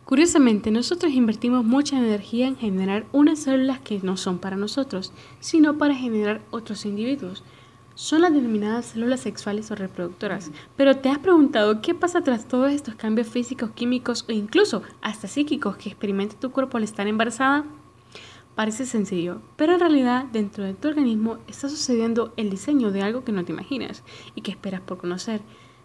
Curiosamente, nosotros invertimos mucha energía en generar unas células que no son para nosotros, sino para generar otros individuos. Son las denominadas células sexuales o reproductoras. Pero ¿te has preguntado qué pasa tras todos estos cambios físicos, químicos o incluso hasta psíquicos que experimenta tu cuerpo al estar embarazada? Parece sencillo, pero en realidad dentro de tu organismo está sucediendo el diseño de algo que no te imaginas y que esperas por conocer.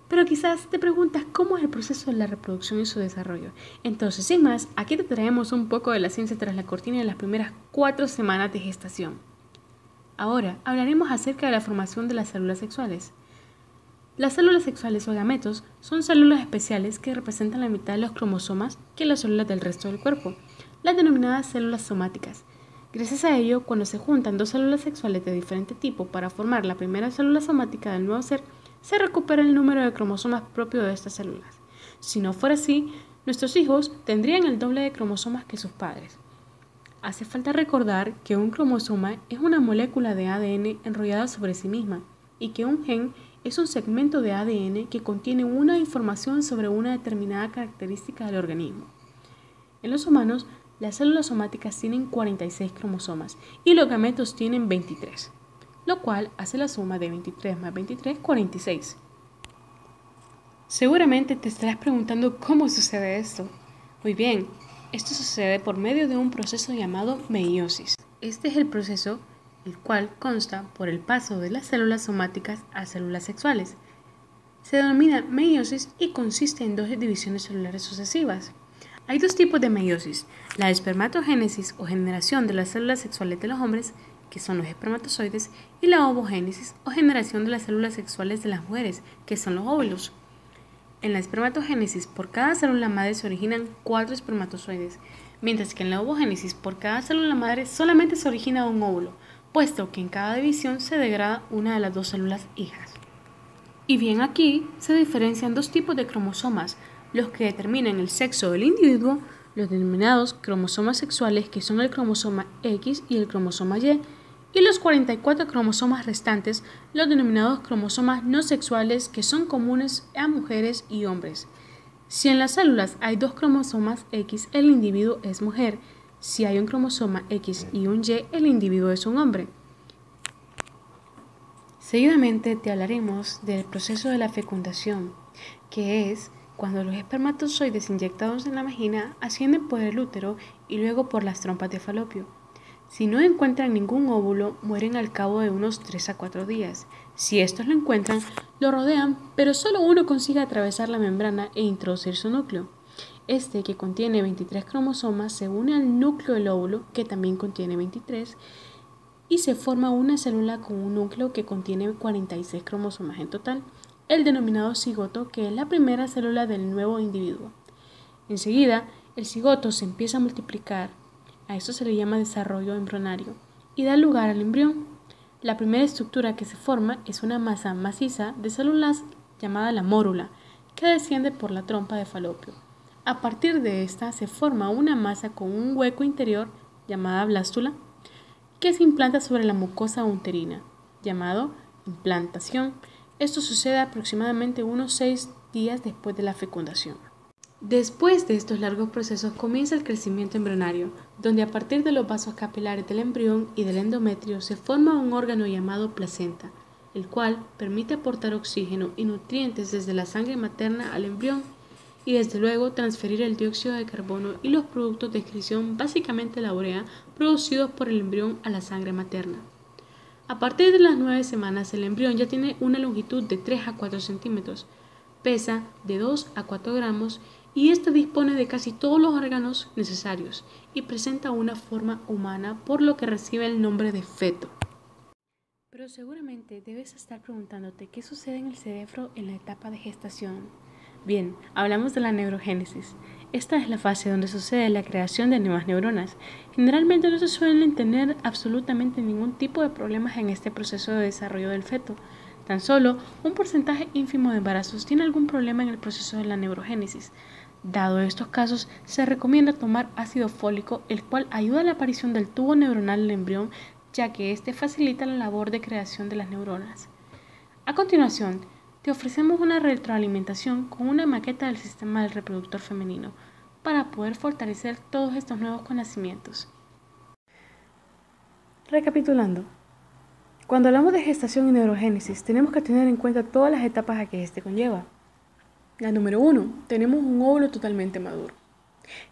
Pero quizás te preguntas cómo es el proceso de la reproducción y su desarrollo. Entonces, sin más, aquí te traemos un poco de la ciencia tras la cortina de las primeras 4 semanas de gestación. Ahora hablaremos acerca de la formación de las células sexuales. Las células sexuales o gametos son células especiales que representan la mitad de los cromosomas que las células del resto del cuerpo, las denominadas células somáticas. Gracias a ello, cuando se juntan dos células sexuales de diferente tipo para formar la primera célula somática del nuevo ser, se recupera el número de cromosomas propio de estas células. Si no fuera así, nuestros hijos tendrían el doble de cromosomas que sus padres. Hace falta recordar que un cromosoma es una molécula de ADN enrollada sobre sí misma y que un gen es un segmento de ADN que contiene una información sobre una determinada característica del organismo. En los humanos, las células somáticas tienen 46 cromosomas y los gametos tienen 23, lo cual hace la suma de 23 más 23, 46. Seguramente te estarás preguntando cómo sucede esto. Muy bien, esto sucede por medio de un proceso llamado meiosis. Este es el proceso el cual consta por el paso de las células somáticas a células sexuales. Se denomina meiosis y consiste en dos divisiones celulares sucesivas. Hay dos tipos de meiosis, la espermatogénesis o generación de las células sexuales de los hombres, que son los espermatozoides, y la ovogénesis o generación de las células sexuales de las mujeres, que son los óvulos. En la espermatogénesis, por cada célula madre se originan 4 espermatozoides, mientras que en la ovogénesis, por cada célula madre solamente se origina un óvulo, puesto que en cada división se degrada una de las dos células hijas. Y bien, aquí se diferencian dos tipos de cromosomas, los que determinan el sexo del individuo, los denominados cromosomas sexuales, que son el cromosoma X y el cromosoma y los 44 cromosomas restantes, los denominados cromosomas no sexuales, que son comunes a mujeres y hombres. Si en las células hay dos cromosomas X, el individuo es mujer. Si hay un cromosoma X y un Y, el individuo es un hombre. Seguidamente te hablaremos del proceso de la fecundación, que es cuando los espermatozoides inyectados en la vagina ascienden por el útero y luego por las trompas de falopio. Si no encuentran ningún óvulo, mueren al cabo de unos 3 a 4 días. Si estos lo encuentran, lo rodean, pero solo uno consigue atravesar la membrana e introducir su núcleo. Este, que contiene 23 cromosomas, se une al núcleo del óvulo, que también contiene 23, y se forma una célula con un núcleo que contiene 46 cromosomas en total, el denominado cigoto, que es la primera célula del nuevo individuo. Enseguida, el cigoto se empieza a multiplicar, a esto se le llama desarrollo embrionario, y da lugar al embrión. La primera estructura que se forma es una masa maciza de células llamada la mórula, que desciende por la trompa de falopio. A partir de esta se forma una masa con un hueco interior llamada blástula, que se implanta sobre la mucosa uterina, llamado implantación. Esto sucede aproximadamente unos 6 días después de la fecundación. Después de estos largos procesos comienza el crecimiento embrionario, donde a partir de los vasos capilares del embrión y del endometrio se forma un órgano llamado placenta, el cual permite aportar oxígeno y nutrientes desde la sangre materna al embrión y desde luego transferir el dióxido de carbono y los productos de excreción, básicamente la urea, producidos por el embrión a la sangre materna. A partir de las 9 semanas el embrión ya tiene una longitud de 3 a 4 centímetros, pesa de 2 a 4 gramos y éste dispone de casi todos los órganos necesarios y presenta una forma humana, por lo que recibe el nombre de feto. Pero seguramente debes estar preguntándote qué sucede en el cerebro en la etapa de gestación. Bien, hablamos de la neurogénesis. Esta es la fase donde sucede la creación de nuevas neuronas. Generalmente no se suelen tener absolutamente ningún tipo de problemas en este proceso de desarrollo del feto. Tan solo un porcentaje ínfimo de embarazos tiene algún problema en el proceso de la neurogénesis. Dado estos casos, se recomienda tomar ácido fólico, el cual ayuda a la aparición del tubo neuronal del embrión, ya que este facilita la labor de creación de las neuronas. A continuación, te ofrecemos una retroalimentación con una maqueta del sistema del reproductor femenino, para poder fortalecer todos estos nuevos conocimientos. Recapitulando, cuando hablamos de gestación y neurogénesis, tenemos que tener en cuenta todas las etapas a que este conlleva. La número 1, tenemos un óvulo totalmente maduro.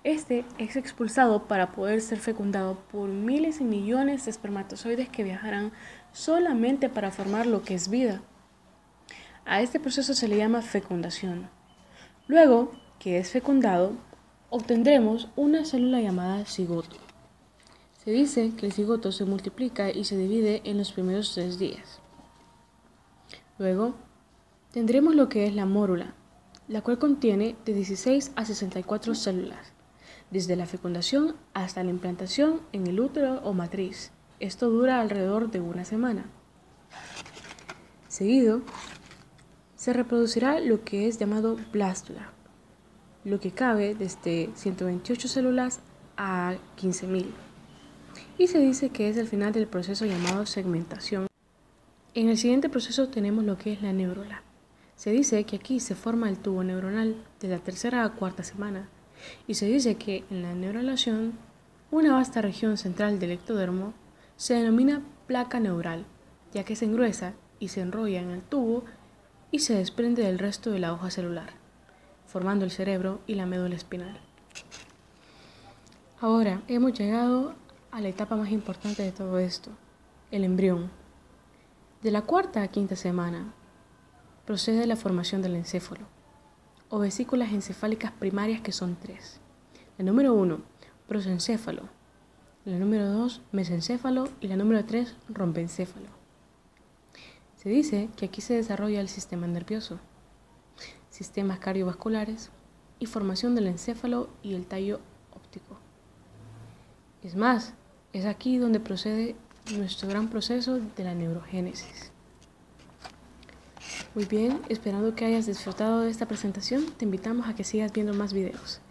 Este es expulsado para poder ser fecundado por miles y millones de espermatozoides que viajarán solamente para formar lo que es vida. A este proceso se le llama fecundación. Luego que es fecundado, obtendremos una célula llamada cigoto. Se dice que el cigoto se multiplica y se divide en los primeros 3 días. Luego tendremos lo que es la mórula, la cual contiene de 16 a 64 células, desde la fecundación hasta la implantación en el útero o matriz. Esto dura alrededor de una semana. Seguido, se reproducirá lo que es llamado blástula, lo que cabe desde 128 células a 15.000. Y se dice que es el final del proceso llamado segmentación. En el siguiente proceso tenemos lo que es la neurola. Se dice que aquí se forma el tubo neuronal de la tercera a cuarta semana y se dice que en la neurulación una vasta región central del ectodermo se denomina placa neural, ya que se engruesa y se enrolla en el tubo y se desprende del resto de la hoja celular, formando el cerebro y la médula espinal. Ahora hemos llegado a la etapa más importante de todo esto, el embrión. De la cuarta a quinta semana procede la formación del encéfalo, o vesículas encefálicas primarias, que son 3. La número 1, prosencéfalo. La número 2, mesencéfalo. Y la número 3, rompencéfalo. Se dice que aquí se desarrolla el sistema nervioso, sistemas cardiovasculares y formación del encéfalo y el tallo óptico. Es más, es aquí donde procede nuestro gran proceso de la neurogénesis. Muy bien, esperando que hayas disfrutado de esta presentación, te invitamos a que sigas viendo más videos.